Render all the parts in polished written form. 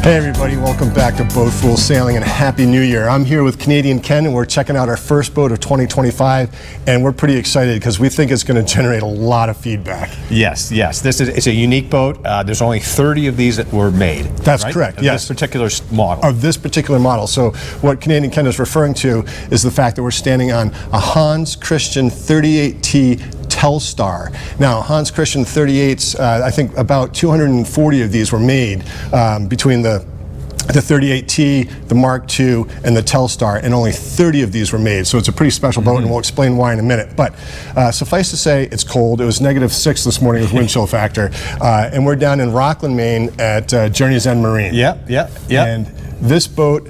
Hey everybody, welcome back to BoatFools Sailing and Happy New Year. I'm here with Canadian Ken and we're checking out our first boat of 2025 and we're pretty excited because we think it's going to generate a lot of feedback. Yes. It's a unique boat. There's only 30 of these that were made. That's correct, yes. This particular model. Of this particular model. So what Canadian Ken is referring to is the fact that we're standing on a HANS Christian 38T Telstar. Now, Hans Christian 38s, I think about 240 of these were made between the 38T, the Mark II, and the Telstar, and only 30 of these were made. So it's a pretty special boat, and we'll explain why in a minute. But suffice to say, it's cold. It was -6 this morning with wind chill factor, and we're down in Rockland, Maine, at Journey's End Marine. Yep. And this boat.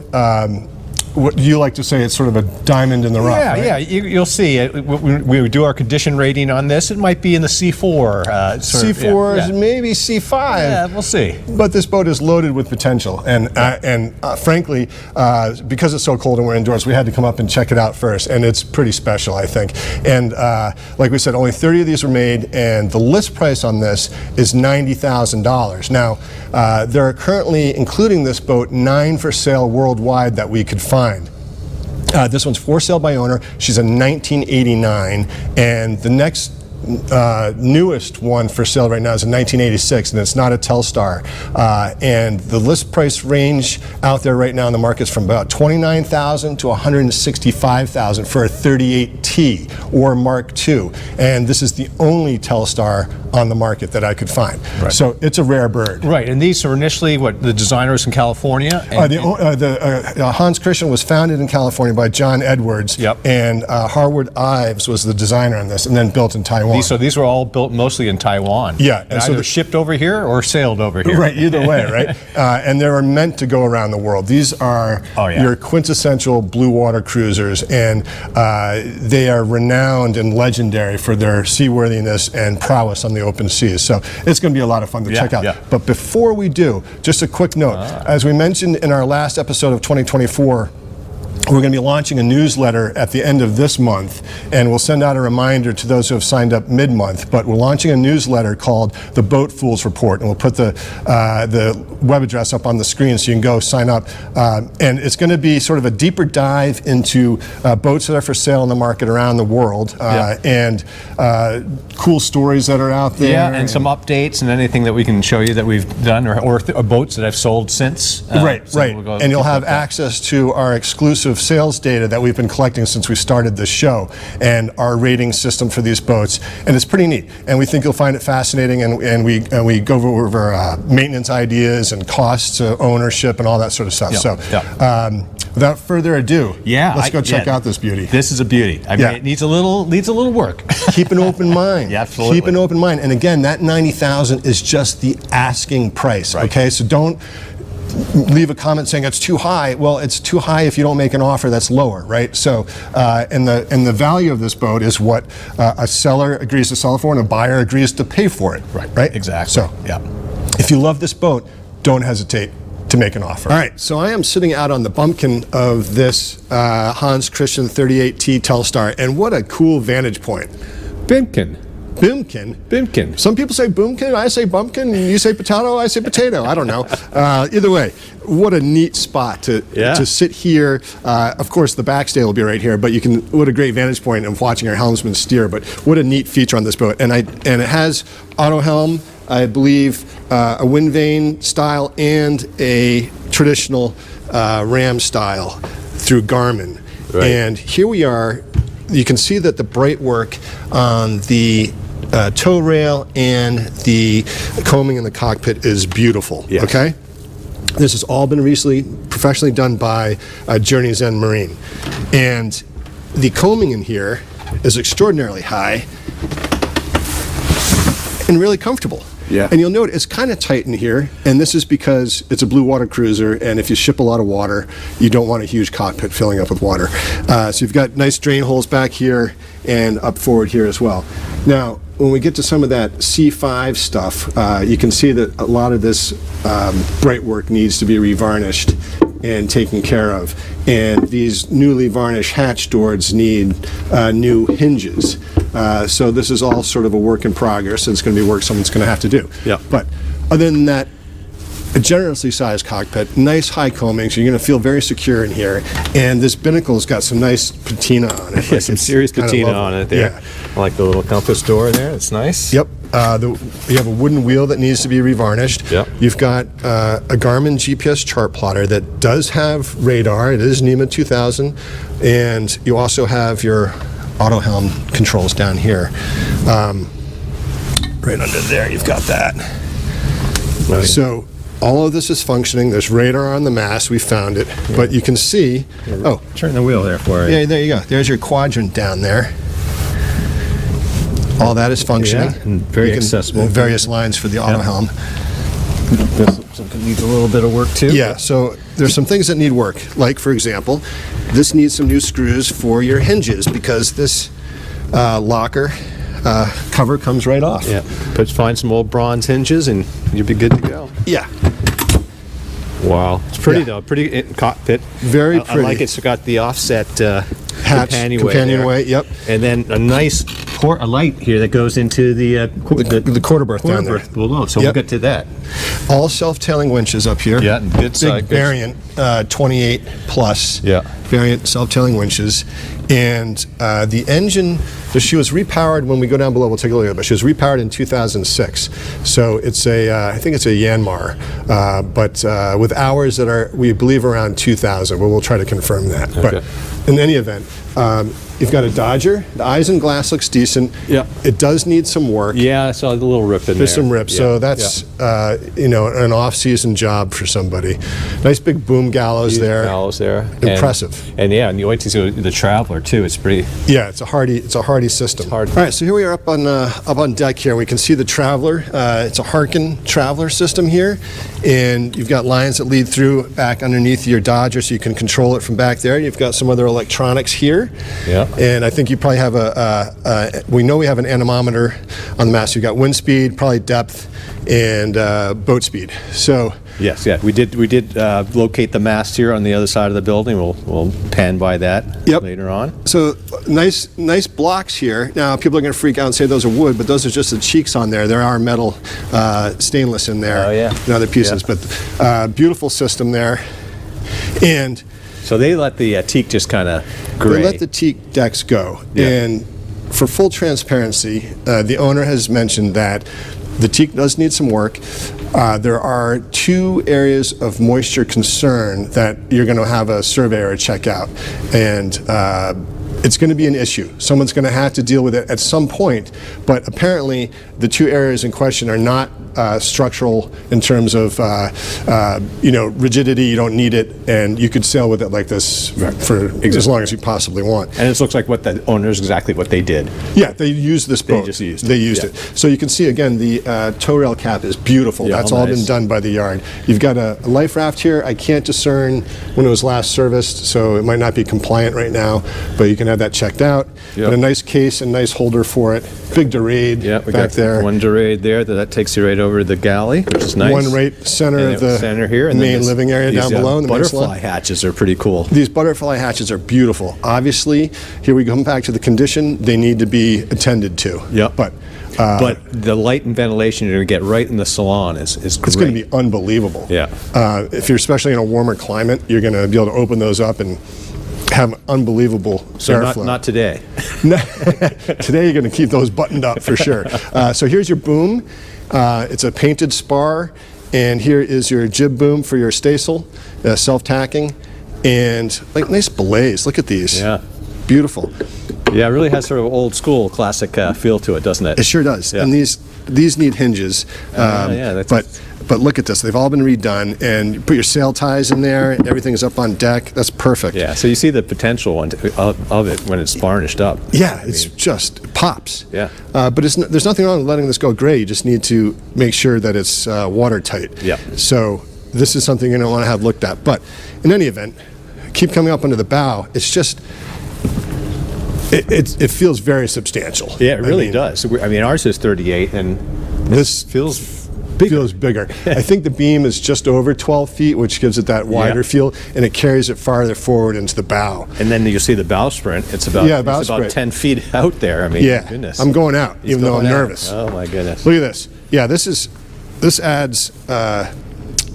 What do you like to say? It's sort of a diamond in the rough. Yeah. You'll see. We do our condition rating on this. It might be in the C4. C4s, maybe C5. Yeah, we'll see. But this boat is loaded with potential, and frankly, because it's so cold and we're indoors, we had to come up and check it out first, and it's pretty special, I think. And like we said, only 30 of these were made, and the list price on this is $90,000. Now, there are currently, including this boat, 9 for sale worldwide that we could find. This one's for sale by owner. She's a 1989, and the next newest one for sale right now is a 1986, and it's not a Telstar. And the list price range out there right now in the market is from about $29,000 to $165,000 for a 38T or Mark II. And this is the only Telstar on the market that I could find. Right. So it's a rare bird. Right, and these are initially the designers in California? Hans Christian was founded in California by John Edwards, and Harwood Ives was the designer on this, and then built in Taiwan. So these were all built mostly in Taiwan. Yeah. And so either shipped over here or sailed over here. Right, either way, right? And they were meant to go around the world. These are your quintessential blue water cruisers, and they are renowned and legendary for their seaworthiness and prowess on the open seas. So it's going to be a lot of fun to check out. Yeah. But before we do, just a quick note. As we mentioned in our last episode of 2024, we're going to be launching a newsletter at the end of this month, and we'll send out a reminder to those who have signed up mid-month. But we're launching a newsletter called the BoatFools Report, and we'll put the web address up on the screen so you can go sign up. And it's going to be sort of a deeper dive into boats that are for sale in the market around the world, and cool stories that are out there. Yeah, and some updates and anything that we can show you that we've done, or boats that I've sold since. Right. We'll and you'll have access to our exclusive sales data that we've been collecting since we started this show, and our rating system for these boats, and it's pretty neat, and we think you'll find it fascinating, and we go over maintenance ideas and costs of ownership and all that sort of stuff. Without further ado, let's go check out this beauty. This is a beauty. I mean, it needs a little work. Keep an open mind. Absolutely. Keep an open mind, and again, that $90,000 is just the asking price. Okay, so don't leave a comment saying it's too high. Well, it's too high if you don't make an offer that's lower, right? So, and the value of this boat is what a seller agrees to sell it for, and a buyer agrees to pay for it. Right? Exactly. So, if you love this boat, don't hesitate to make an offer. All right, so I am sitting out on the bumpkin of this Hans Christian 38T Telstar, and what a cool vantage point. Bimkin. Some people say boomkin, I say bumpkin, you say potato, I say potato. I don't know. Either way, what a neat spot to sit here. Of course, the backstay will be right here, but what a great vantage point of watching our helmsman steer. But what a neat feature on this boat, and it has auto helm, I believe, a wind vane style and a traditional ram style through Garmin. Right. And here we are. You can see that the bright work on the tow rail and the combing in the cockpit is beautiful. Okay, this has all been recently professionally done by Journey's End Marine, and the combing in here is extraordinarily high and really comfortable. And you'll note it's kind of tight in here, and this is because it's a blue water cruiser, and if you ship a lot of water, you don't want a huge cockpit filling up with water. So you've got nice drain holes back here and up forward here as well. Now, when we get to some of that C5 stuff, you can see that a lot of this bright work needs to be revarnished and taken care of. And these newly varnished hatch doors need new hinges. So this is all sort of a work in progress. It's going to be work someone's going to have to do. But other than that, a generously sized cockpit, nice high combing, so you're going to feel very secure in here. And this binnacle's got some nice patina on it. Yeah, some serious patina on it there. Yeah. I like the little compass door there. It's nice. Yep. You have a wooden wheel that needs to be revarnished. Yep. You've got a Garmin GPS chart plotter that does have radar. It is NEMA 2000. And you also have your auto helm controls down here. Right under there, you've got that. Right. So all of this is functioning. There's radar on the mast. We found it. Yeah. But you can see, oh, turn the wheel there for you. Yeah, there you go. There's your quadrant down there. All that is functioning. Yeah, and very accessible. Various lines for the auto helm. This needs a little bit of work too. Yeah, so there's some things that need work. Like, for example, this needs some new screws for your hinges because this locker cover comes right off. Yeah, but find some old bronze hinges and you'll be good to go. Yeah. Wow, it's pretty though. Pretty cockpit. Very pretty. I like it's got the offset hatch, companionway. Yep. And then a nice a light here that goes into the quarter berth down there. Below. So we'll get to that. All self-tailing winches up here. Yeah, good size. Big variant, 28 plus. Yeah. Variant self-tailing winches, and the engine. She was repowered. When we go down below, we'll take a look at it. But she was repowered in 2006. So it's I think it's a Yanmar, but with hours that are, we believe, around 2,000. But we'll try to confirm that. Okay. But in any event, you've got a Dodger. The eyes and glass looks decent. Yeah. It does need some work. Yeah, I saw a little rip in there. There's some rips, yeah. so that's an off-season job for somebody. Nice big boom gallows there. Gallows there. Impressive. And yeah, and you wait to see the Traveler too. It's pretty. Yeah, it's a hardy system. It's hard. All right, so here we are up on deck here. We can see the Traveler. It's a Harken Traveler system here, and you've got lines that lead through back underneath your Dodger, so you can control it from back there. You've got some other electronics here. Yeah. And I think you probably have we know we have an anemometer on the mast. You've got wind speed, probably depth, and boat speed. So. Yes, yeah, we did locate the mast here on the other side of the building. We'll pan by that later on. So nice blocks here. Now people are going to freak out and say those are wood, but those are just the cheeks on there. There are metal, stainless in there. Oh yeah. And other pieces, but beautiful system there. And so they let the teak just kind of gray. They let the teak decks go. Yeah. And for full transparency, the owner has mentioned that the teak does need some work. There are 2 areas of moisture concern that you're going to have a surveyor check out, and it's going to be an issue. Someone's going to have to deal with it at some point, but apparently the 2 areas in question are not structural in terms of rigidity. You don't need it, and you could sail with it like this for as long as you possibly want. And it looks like what the owners exactly what they did. Yeah, they used this boat. They used it. So you can see again the tow rail cap is beautiful. Yeah, that's all been done by the yard. You've got a life raft here. I can't discern when it was last serviced, so it might not be compliant right now, but you can have that checked out. Yep. And a nice case and nice holder for it. Big dorade we back got there. One dorade there that takes you right over the galley, which is nice. One right center of the center here, and main living area down below. The butterfly hatches are pretty cool. These butterfly hatches are beautiful. Obviously, here we come back to the condition. They need to be attended to. Yep. But the light and ventilation you're going to get right in the salon is great. It's going to be unbelievable. Yeah. If you're especially in a warmer climate, you're going to be able to open those up and have unbelievable airflow. Not today. Today you're going to keep those buttoned up for sure. So here's your boom. It's a painted spar, and here is your jib boom for your staysail, self-tacking, and nice belays. Look at these. Yeah. Beautiful. Yeah, it really has sort of old school classic feel to it, doesn't it? It sure does. Yeah. And these need hinges. But look at this. They've all been redone, and you put your sail ties in there. Everything's up on deck. That's perfect. Yeah, so you see the potential of it when it's varnished up. Yeah, it's just pops. Yeah. But there's nothing wrong with letting this go gray. You just need to make sure that it's watertight. Yeah. So this is something you're going to want to have looked at. But in any event, keep coming up under the bow. It's just... It feels very substantial. Yeah, it really does. I mean, ours is 38, and this feels bigger. I think the beam is just over 12 feet, which gives it that wider feel, and it carries it farther forward into the bow. And then you see the bowsprit. It's about 10 feet out there. I mean, goodness. I'm going out, even though I'm nervous. Oh my goodness. Look at this. Yeah, this adds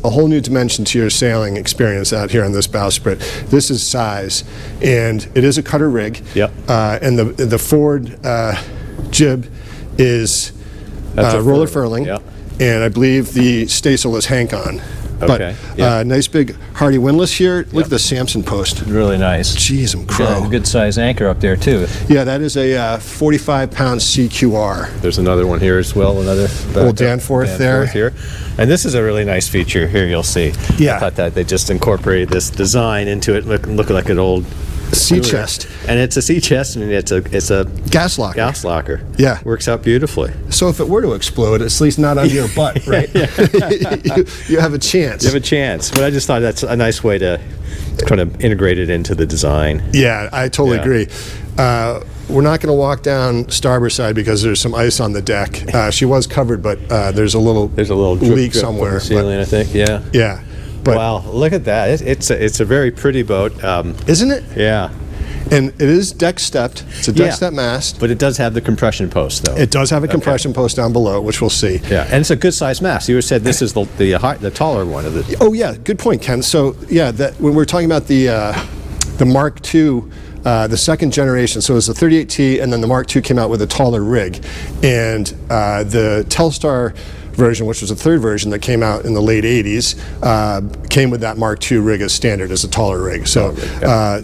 a whole new dimension to your sailing experience out here on this bowsprit. This is size, and it is a cutter rig. Yep. And the forward jib is roller furling, yep. and I believe the staysail is Hank-on. Okay, But yeah. Nice big hardy windlass here. Look at the Samson post. Really nice. Jeez, I'm Got crow. a good size anchor up there too. Yeah, that is a 45-pound CQR. There's another one here as well, another Little Danforth there. here. And this is a really nice feature here, you'll see. Yeah. I thought that they just incorporated this design into it, looking like an old Sea schooner. chest. And it's a sea chest, and it's a Gas locker. gas locker. Yeah. Works out beautifully. So if it were to explode, it's at least not under your butt, right? you have a chance. You have a chance. But I just thought that's a nice way to kind of integrate it into the design. Yeah, I totally Yeah. agree. We're not going to walk down starboard side because there's some ice on the deck. She was covered, but there's a little There's a little drip, leak drip from somewhere. the ceiling, I think. Yeah. But, yeah, but Wow, look at that. It's a very pretty boat. isn't it? Yeah. And it is deck stepped. It's a deck Yeah. step mast. But it does have the compression post, though. It does have a compression post down below, which we'll see. Yeah, and it's a good sized mast. You said this is the taller one of the. Oh yeah, good point, Ken. So yeah, that when we're talking about the Mark II, the second generation, so it was the 38T, and then the Mark II came out with a taller rig, and the Telstar version, which was the third version that came out in the late 80s, came with that Mark II rig as standard, as a taller rig. So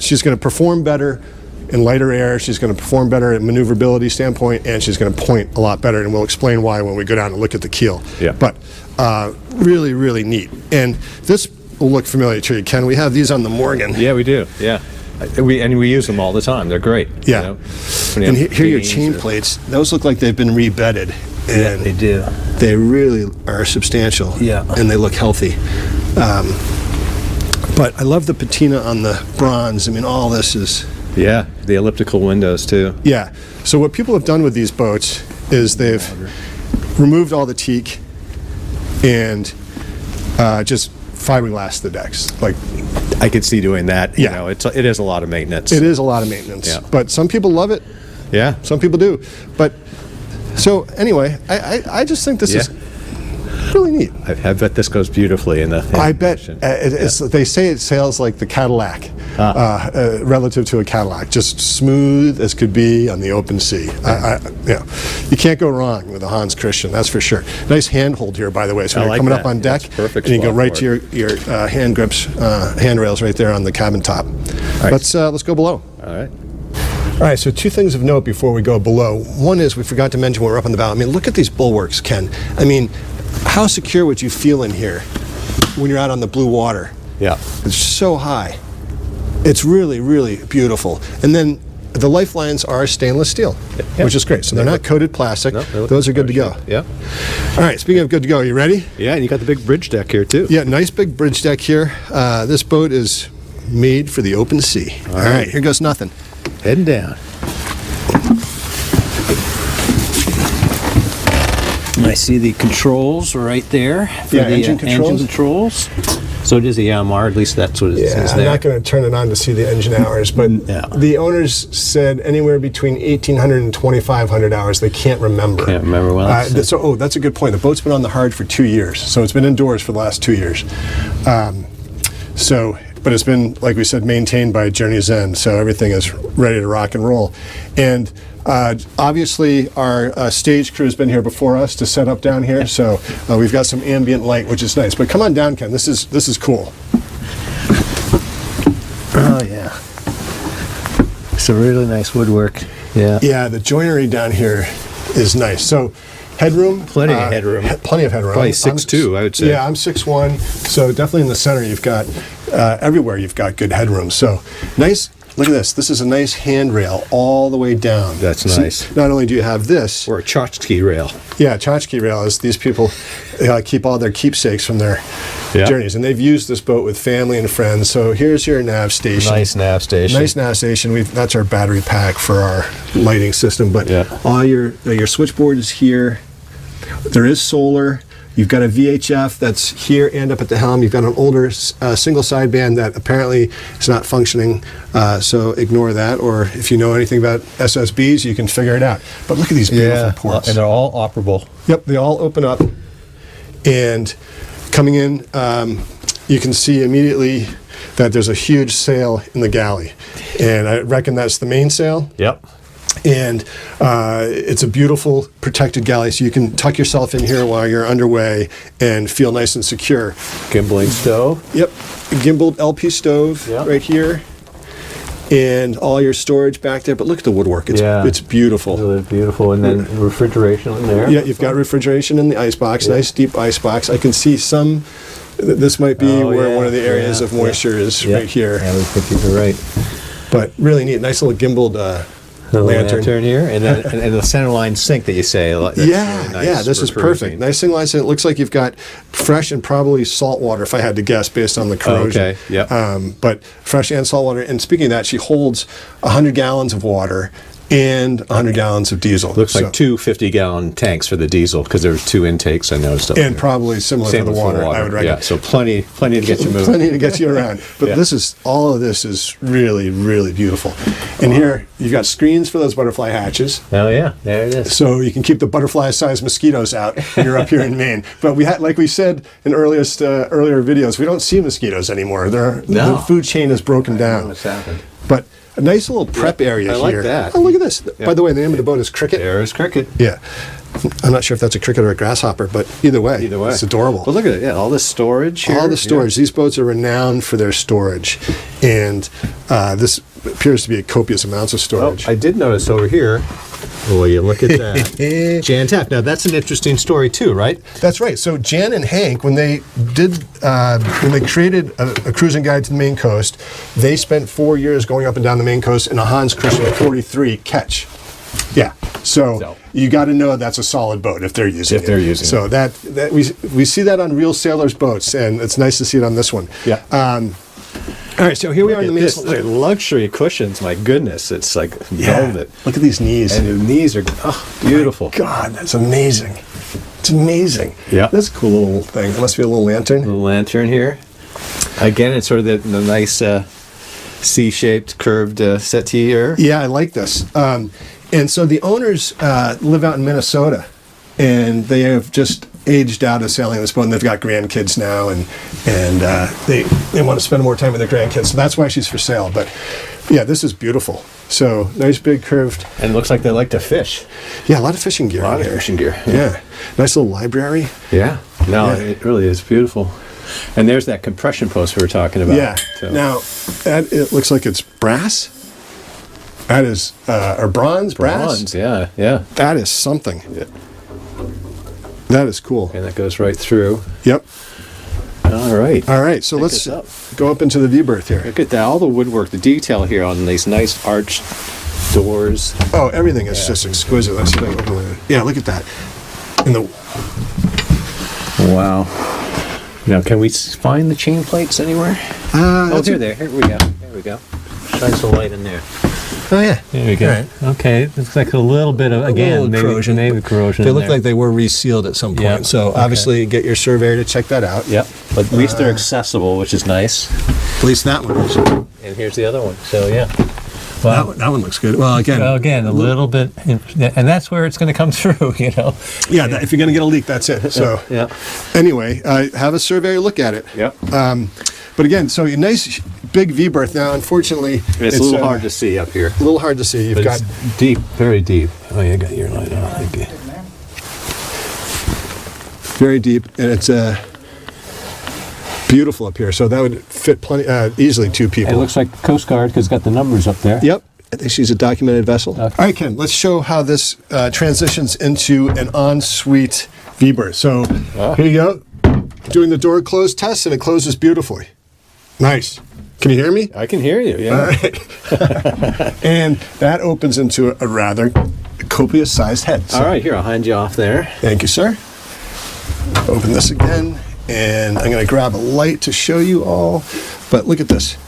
she's going to perform better in lighter air, she's going to perform better at maneuverability standpoint, and she's going to point a lot better, and we'll explain why when we go down and look at the keel. Yeah. But really, really neat. And this will look familiar to you, Ken. We have these on the Morgan. Yeah, we do. Yeah, we use them all the time. They're great. Yeah. You know? When you And have here are your dinghies chain or- plates. Those look like they've been rebedded. And They do. they really are substantial. Yeah. And they look healthy. But I love the patina on the bronze. I mean, all this is... Yeah, the elliptical windows too. Yeah. So what people have done with these boats is they've removed all the teak and just fiberglass the decks. Like, I could see doing that. Yeah. You know, it is a lot of maintenance. it is a lot of maintenance. Yeah. But some people love it. Yeah. Some people do. But so anyway, I just think this is really neat. I bet this goes beautifully in the. I bet they say it sails like the Cadillac, relative to a Cadillac, just smooth as could be on the open sea. You can't go wrong with a Hans Christian, that's for sure. Nice handhold here, by the way. So I you're like coming that. up on deck, That's perfect and you go spot right for to your hand grips, handrails right there on the cabin top. right. Let's go below. All right. All right, so two things of note before we go below. One is we forgot to mention when we're up on the bow. I mean, look at these bulwarks, Ken. I mean, how secure would you feel in here when you're out on the blue water? Yeah. It's so high. It's really, really beautiful. And then the lifelines are stainless steel, which is great. So they're not coated plastic. No, they look Those are good to go. Yeah. All right, speaking of good to go, you ready? Yeah, and you got the big bridge deck here too. Yeah, nice big bridge deck here. This boat is made for the open sea. All right, here goes nothing. Heading down. I see the controls right there for Yeah, the engine controls. engine controls. So it is a Yamaha, at least that's what it Yeah, says I'm there. not going to turn it on to see the engine hours, but Yeah. the owners said anywhere between 1,800 and 2,500 hours. They can't remember. Can't remember. Well, that's- That's a good point. The boat's been on the hard for 2 years, so it's been indoors for the last 2 years. But it's been, like we said, maintained by Journey's End, so everything is ready to rock and roll. And obviously, our stage crew has been here before us to set up down here, so we've got some ambient light, which is nice. But come on down, Ken. This is cool. Oh yeah. Some really nice woodwork. Yeah. Yeah, the joinery down here is nice. So, headroom. Plenty of headroom. Plenty of headroom. Probably I'm 6'2", I would say. Yeah, I'm 6'1", so definitely in the center you've got, everywhere you've got good headroom. So, nice. Look at this. This is a nice handrail all the way down. That's So nice. not only do you have this, Or a tchotchke rail. yeah, tchotchke rail is these people keep all their keepsakes from their Yeah. journeys, and they've used this boat with family and friends. So here's your nav station. Nice nav station. Nice nav station. That's our battery pack for our lighting system. But Yeah. all your switchboard is here. There is solar. You've got a VHF that's here and up at the helm. You've got an older single sideband that apparently is not functioning, so ignore that. Or if you know anything about SSBs, you can figure it out. But look at these beautiful ports. and they're all operable. Yep, they all open up. And coming in, you can see immediately that there's a huge sail in the galley. And I reckon that's the mainsail. Yep. And it's a beautiful protected galley, so you can tuck yourself in here while you're underway and feel nice and secure. Gimbaling stove. Yep, gimbaled LP stove right here, and all your storage back there. But look at the woodwork; it's beautiful. Really beautiful, and then refrigeration in there. Yeah, you've got refrigeration in the icebox, nice deep icebox. I can see some. This might be where one of the areas of moisture is right here. Yeah, I think you're right. But really neat, nice little gimbaled lantern here, and then and the center line sink that you say. That's really nice this is perfect. Nice single line sink. It looks like you've got fresh and probably salt water, if I had to guess, based on the corrosion. Okay, yeah. But fresh and salt water. And speaking of that, she holds 100 gallons of water and 100 gallons of diesel. Looks like two 50-gallon tanks for the diesel, because there's two intakes, I noticed. And probably similar for the water, I would reckon. Yeah, so plenty to get you moving. Plenty to get you around. But all of this is really, really beautiful. And here, you've got screens for those butterfly hatches. Oh yeah, there it is. So you can keep the butterfly-sized mosquitoes out when you're up here in Maine. But we had, like we said in earlier videos, we don't see mosquitoes anymore. The food chain is broken down. What's happened? But a nice little prep area here. I like that. Oh, look at this. By the way, the name of the boat is Cricket. There is Cricket. Yeah. I'm not sure if that's a cricket or a grasshopper, but either way, it's adorable. But look at it, all this storage here. All the storage. These boats are renowned for their storage. And this appears to be a copious amounts of storage. I did notice over here. Oh, you look at that. Jan Taft. Now, that's an interesting story too, right? That's right. So Jan and Hank, when they created a cruising guide to the Maine coast, they spent 4 years going up and down the Maine coast in a HANS Christian 43 Ketch. Yeah. So you got to know that's a solid boat if they're using it. So that we see that on real sailors' boats, and it's nice to see it on this one. Yeah. All right, so here we are in the Maine. Luxury cushions, my goodness. It's like velvet. Look at these knees. And the knees are beautiful. God, that's amazing. It's amazing. Yeah. That's a cool little thing. It must be a little lantern. Little lantern here. Again, it's sort of the nice C-shaped curved settee here. Yeah, I like this. And so the owners live out in Minnesota, and they have just aged out of sailing this boat, and they've got grandkids now, and they want to spend more time with their grandkids. So that's why she's for sale. But yeah, this is beautiful. So nice big curved. And it looks like they like to fish. Yeah, a lot of fishing gear. Yeah. Nice little library. Yeah. No, it really is beautiful. And there's that compression post we were talking about. Yeah. So. Now, it looks like it's brass. That is, or bronze, brass? Yeah. That is something. Yeah. That is cool. And that goes right through. Yep. All right. So let's go up into the V-berth here. Look at that, all the woodwork, the detail here on these nice arched doors. Oh, everything is just exquisite. Let's see if I can open it. Yeah, look at that. Wow. Now, can we find the chain plates anywhere? Here we go. Shine some light in there. Oh, yeah. There we go. Right. Okay, looks like a little bit of, again, maybe corrosion. They look like they were resealed at some point. Yep. So obviously get your surveyor to check that out. Yep, but at least they're accessible, which is nice. At least that one is. And here's the other one, so yeah. Well, that one looks good. Well, again, a little bit, and that's where it's going to come through, Yeah, if you're going to get a leak, that's it. So anyway, have a surveyor look at it. Yep. But again, so a nice big V-berth. Now, unfortunately, it's a little hard to see up here. A little hard to see. You've got deep, very deep. Oh, you got your light on. Thank you. Very deep, and it's beautiful up here. So that would fit easily two people. It looks like Coast Guard because it's got the numbers up there. Yep. I think she's a documented vessel. Okay. All right, Ken, let's show how this transitions into an ensuite V-berth. So here you go. Doing the door close test, and it closes beautifully. Nice. Can you hear me? I can hear you, yeah. All right. And that opens into a rather copious sized head. So, all right, here, I'll hand you off there. Thank you, sir. Open this again, and I'm going to grab a light to show you all. But look at this.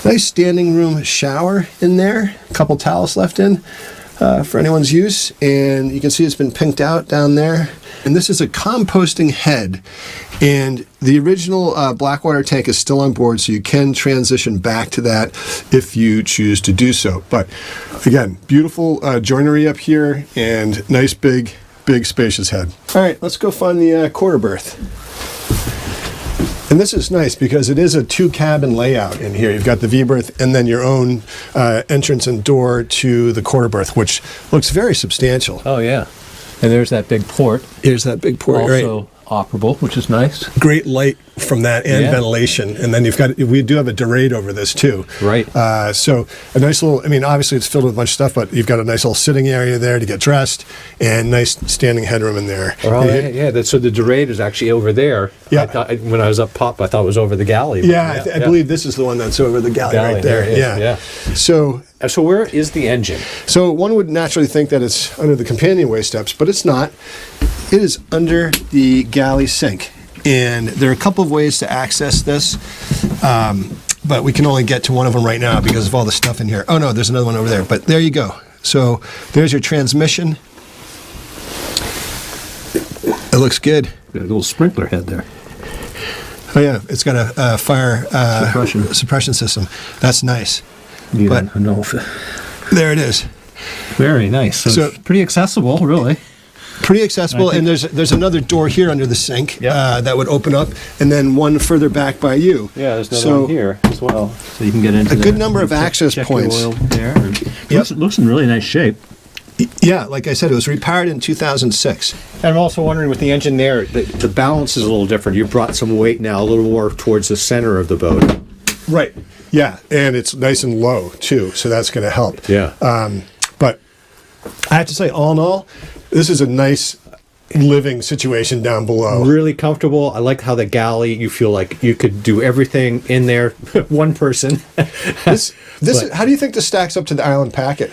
Nice standing room shower in there. A couple towels left in for anyone's use. And you can see it's been pinked out down there. And this is a composting head. And the original Blackwater tank is still on board, so you can transition back to that if you choose to do so. But again, beautiful joinery up here and nice big spacious head. All right, let's go find the quarter berth. And this is nice because it is a 2-cabin layout in here. You've got the V-berth and then your own entrance and door to the quarter berth, which looks very substantial. Oh, yeah. And there's that big port. Here's that big port, right? Also operable, which is nice. Great light from that and Yeah. ventilation. And then we do have a derade over this too. Right. So a nice little, I mean, obviously it's filled with a bunch of stuff, but you've got a nice little sitting area there to get dressed and nice standing headroom in there. Oh, yeah. So the derade is actually over there. Yeah. When I was up top, I thought it was over the galley. Yeah, I believe this is the one that's over the galley right there. There it is, yeah. So where is the engine? So one would naturally think that it's under the companionway steps, but it's not. It is under the galley sink. And there are a couple of ways to access this, but we can only get to one of them right now because of all the stuff in here. Oh no, there's another one over there, but there you go. So there's your transmission. It looks good. Got a little sprinkler head there. Oh yeah, it's got a fire suppression system. That's nice. You But- don't know if There it is. very nice. So it's pretty accessible, really. Pretty accessible, and there's another door here under the sink Yeah. that would open up, and then one further back by you. Yeah, there's another So- one here as well, so you can get into A good number of access check points. Your oil there. Looks in really nice shape. Yeah, like I said, it was repowered in 2006. And I'm also wondering with the engine there, the balance is a little different. You brought some weight now, a little more towards the center of the boat. Right. Yeah, and it's nice and low too, so that's going to help. Yeah. But I have to say, all in all, this is a nice living situation down below. Really comfortable. I like how the galley, you feel like you could do everything in there, one person. How do you think this stacks up to the Island Packet?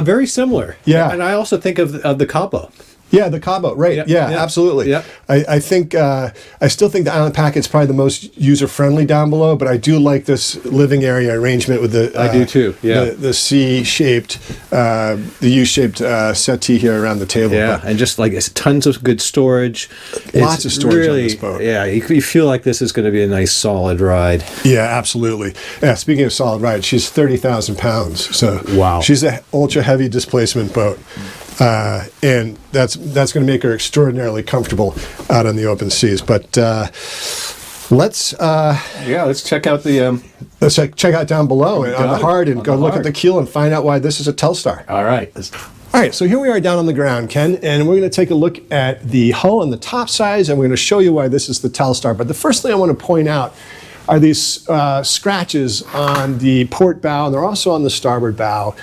Very similar. Yeah. And I also think of the Cabo. Yeah, the Cabo, right? Yep, yeah, yep, absolutely. yep. I think I still think the Island Packet's probably the most user friendly down below, but I do like this living area arrangement with the. I do too. Yeah. The C-shaped, the U-shaped settee here around the table. Yeah, But and just like it's tons of good storage. Lots of storage on really, this boat. Yeah, you feel like this is going to be a nice solid ride. yeah, absolutely. Yeah. Speaking of solid ride, she's 30,000 pounds. So Wow. she's a ultra heavy displacement boat. And that's going to make her extraordinarily comfortable out on the open seas. But let's check out the. let's check out down below on the got it. hard and On go the look hard. at the keel and find out why this is a Telstar. All right. All right, so here we are down on the ground, Ken, and we're going to take a look at the hull and the top sides, and we're going to show you why this is the Telstar. But the first thing I want to point out are these scratches on the port bow, and they're also on the starboard bow.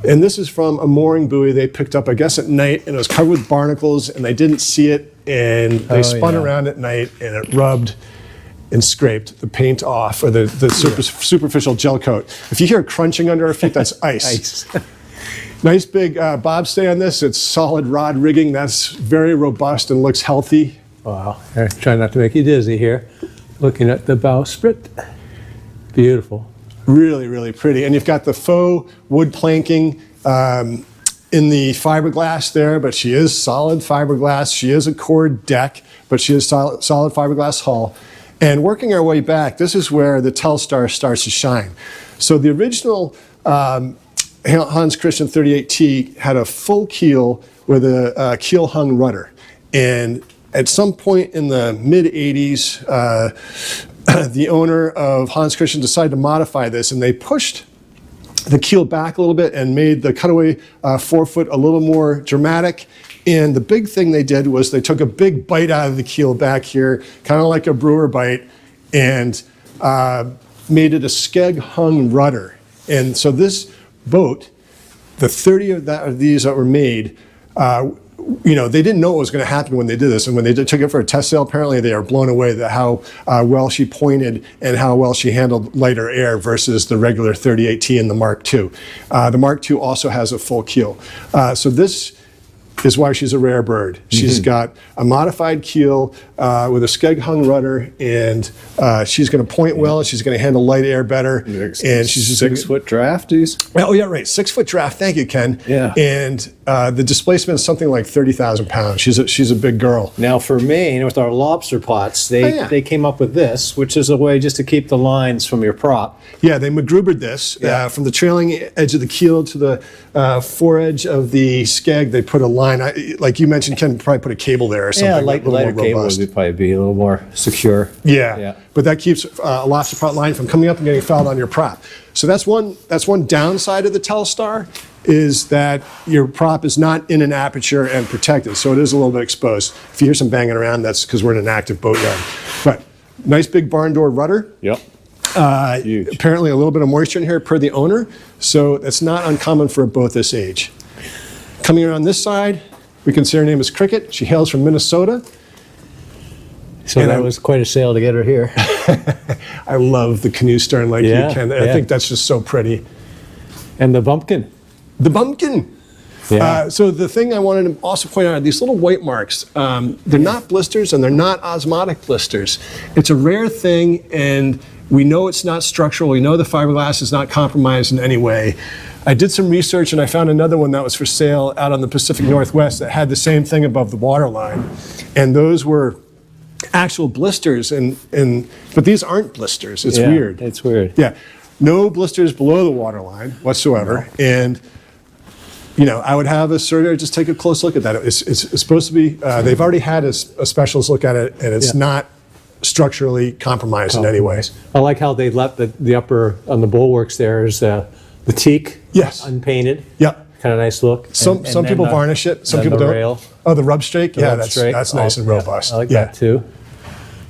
And this is from a mooring buoy they picked up, I guess, at night, and it was covered with barnacles, and they didn't see it, and they spun around at night, and it rubbed and scraped the paint off, or the superficial gel coat. If you hear crunching under our feet, that's ice. Nice big bobstay on this. It's solid rod rigging. That's very robust and looks healthy. Wow. Try not to make you dizzy here. Looking at the bowsprit. Beautiful. Really, really pretty. And you've got the faux wood planking in the fiberglass there, but she is solid fiberglass. She is a cord deck, but she is solid fiberglass hull. And working our way back, this is where the Telstar starts to shine. So the original Hans Christian 38T had a full keel with a keel hung rudder. And at some point in the mid 80s, the owner of Hans Christian decided to modify this, and they pushed the keel back a little bit and made the cutaway forefoot a little more dramatic. And the big thing they did was they took a big bite out of the keel back here, kind of like a brewer bite, and made it a skeg hung rudder. And so this boat, the 30 of these that were made, they didn't know what was going to happen when they did this. And when they took it for a test sail, apparently they are blown away at how well she pointed and how well she handled lighter air versus the regular 38T and the Mark II. The Mark II also has a full keel. So this is why she's a rare bird. She's got a modified keel with a skeg hung rudder, and she's going to point well. She's going to handle light air better. And she's just 6 foot draft, Oh yeah, right. 6 foot draft. Thank you, Ken. Yeah. And the displacement is something like 30,000 pounds. She's a big girl. Now for Maine, with our lobster pots, yeah. they came up with this, which is a way just to keep the lines from your prop. Yeah, they MacGrubered this from the trailing edge of the keel to the foredge of the skeg. They put a line, like you mentioned, Ken, probably put a cable there or something. Yeah, a little lighter more cable robust. would probably be a little more secure. Yeah, but that keeps a lobster pot line from coming up and getting fouled on your prop. So that's one downside of the Telstar, is that your prop is not in an aperture and protected, so it is a little bit exposed. If you hear some banging around, that's because we're in an active boatyard. But nice big barn door rudder. Yep. Huge. Apparently a little bit of moisture in here per the owner, so that's not uncommon for a boat this age. Coming around this side, we can see her name is Cricket. She hails from Minnesota. So that was quite a sail to get her here. I love the canoe stern like you can. I think that's just so pretty. And the bumpkin. The bumpkin. Yeah. So the thing I wanted to also point out are these little white marks. They're not blisters and they're not osmotic blisters. It's a rare thing, and we know it's not structural. We know the fiberglass is not compromised in any way. I did some research and I found another one that was for sale out on the Pacific Northwest that had the same thing above the waterline. And those were actual blisters, but these aren't blisters. It's weird. It's weird. Yeah. No blisters below the waterline whatsoever. No. And I would have a surveyor just take a close look at that. It's supposed to be, they've already had a specialist look at it, and it's not structurally compromised in any way. I like how they left the upper, on the bulwarks there is the teak. Yes. Unpainted. Yep. Kind of nice look. Some people varnish it, some people the don't. rail. Oh, the rub strake? Yeah, Rub strake. that's nice and robust. I like that too.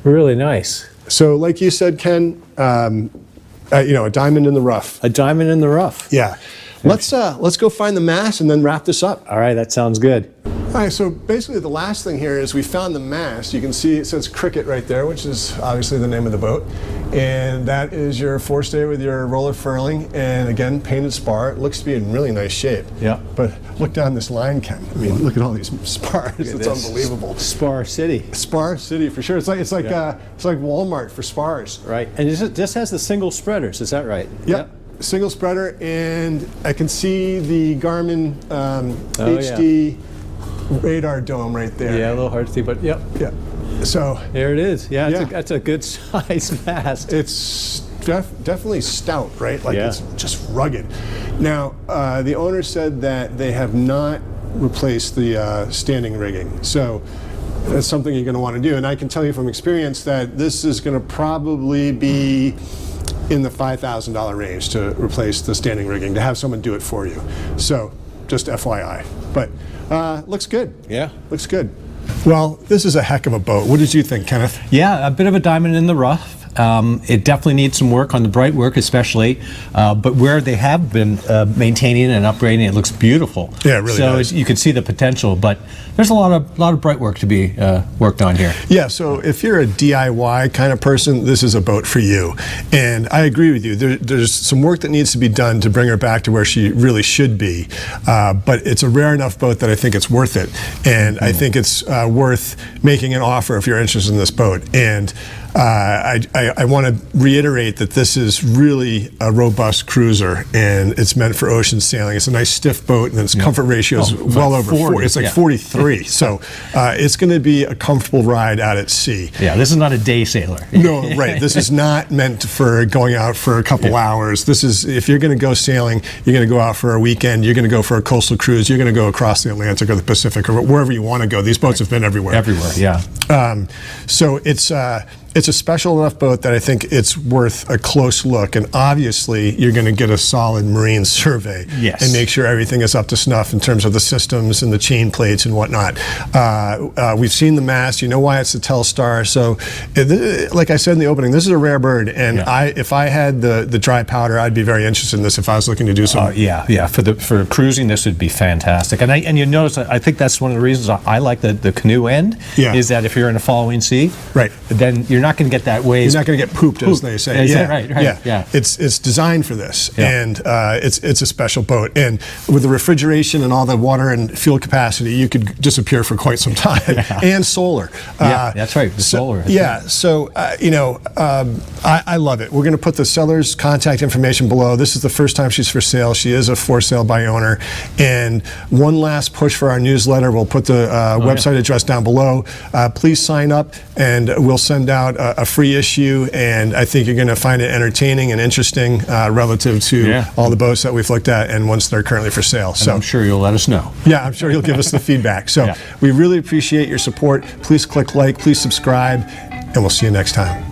Really nice. So like you said, Ken, a diamond in the rough. A diamond in the rough. Yeah. Let's go find the mast and then wrap this up. All right, that sounds good. All right, so basically the last thing here is we found the mast. You can see it says Cricket right there, which is obviously the name of the boat. And that is your forestay with your roller furling, and again, painted spar. It looks to be in really nice shape. Yeah. But look down this line, Ken. I mean, look at all these spars. It's this. unbelievable. Spar City. Spar City for sure. It's like Walmart for spars. Right, and this has the single spreaders, is that right? Yep. Single spreader, and I can see the Garmin HD radar dome right there. Yeah, a little hard to see, but yep. Yeah. So There it is. Yeah, Yeah. that's a good size mast. it's definitely stout, right? Like Yeah. it's just rugged. Now, the owner said that they have not replaced the standing rigging. So that's something you're going to want to do. And I can tell you from experience that this is going to probably be in the $5,000 range to replace the standing rigging, to have someone do it for you. So just FYI. But looks good. Yeah. Looks good. Well, this is a heck of a boat. What did you think, Kenneth? Yeah, a bit of a diamond in the rough. It definitely needs some work on the bright work, especially. But where they have been maintaining and upgrading, it looks beautiful. Yeah, it really does. So you can see the potential, but there's a lot of bright work to be worked on here. Yeah, so if you're a DIY kind of person, this is a boat for you. And I agree with you. There's some work that needs to be done to bring her back to where she really should be. But it's a rare enough boat that I think it's worth it. And I think it's worth making an offer if you're interested in this boat. And I want to reiterate that this is really a robust cruiser, and it's meant for ocean sailing. It's a nice stiff boat, and its comfort ratio is well over 40. It's like 43. So it's going to be a comfortable ride out at sea. Yeah, this is not a day sailor. No, right. This is not meant for going out for a couple hours. This is, if you're going to go sailing, you're going to go out for a weekend, you're going to go for a coastal cruise, you're going to go across the Atlantic or the Pacific or wherever you want to go. These boats have been everywhere. Everywhere, yeah. So it's a special enough boat that I think it's worth a close look, and obviously you're going to get a solid marine survey and make sure everything is up to snuff in terms of the systems and the chain plates and whatnot. We've seen the mast, you know why it's the Telstar. So like I said in the opening, this is a rare bird, and if I had the dry powder, I'd be very interested in this if I was looking to do something. Yeah. For cruising, this would be fantastic. And you notice, I think that's one of the reasons I like the canoe end, is that if you're in a following sea, right, then you're you're not going to get that waves. You're not going to get pooped, as they say. Is that right? Yeah. It's designed for this, Yeah. and it's a special boat. And with the refrigeration and all the water and fuel capacity, you could disappear for quite some time. And solar. Yeah, that's right. The solar. I love it. We're going to put the seller's contact information below. This is the first time she's for sale. She is a for sale by owner. And one last push for our newsletter. We'll put the website address down below. Please sign up, and we'll send out a free issue. And I think you're going to find it entertaining and interesting relative to all the boats that we've looked at and ones that are currently for sale. So I'm sure you'll let us know. Yeah, I'm sure you'll give us the feedback. So we really appreciate your support. Please click like, please subscribe, and we'll see you next time.